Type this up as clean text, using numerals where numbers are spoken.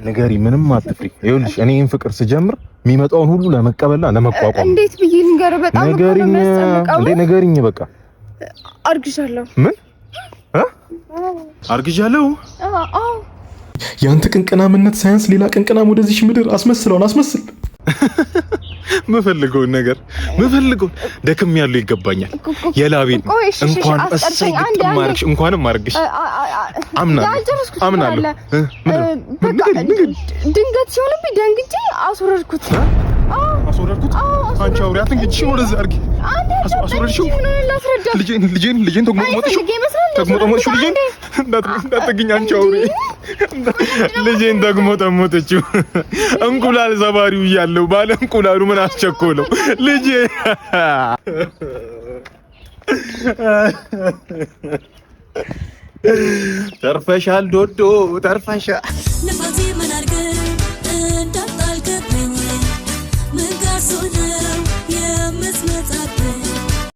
ንገሪ፣ ምንም አትፍሪ። ይኸውልሽ እኔ ይሄን ፍቅር ስጀምር የሚመጣውን ሁሉ ለመቀበልና ለመቋቋም። እንዴት ብዬ ልንገር? በጣም ንገሪኝ እንዴ፣ ንገሪኝ። በቃ አርግዣለሁ። ምን አርግዣለሁ? አዎ። ያንተ ቅንቅናምነት ሳይንስ ሌላ ቅንቅናም ወደዚህ ምድር አስመስል። ምፈልገውን ነገር ደክም ያለው ይገባኛል። የላቤን እንኳን እሰይ ግጥማርሽ እንኳንም አርግሽ አምናለሁ። ድንገት ሲሆንብኝ ደንግጬ አስወረድኩት። አንቺ አውሪያት እንግዲህ ወደዛ አርጊ። አስወረድሽው። ልጄን ተግሞጠሞጥሽው። ልጄን እንዳትገኝ አንቺ አውሪ። ልጄን ተግሞጠሞጥችው። እንቁላል ሰባሪው እያለው ባለ እንቁላሉ ምን አስቸኮለው? ልጄ ተርፈሻል ዶዶ ተርፈሻል።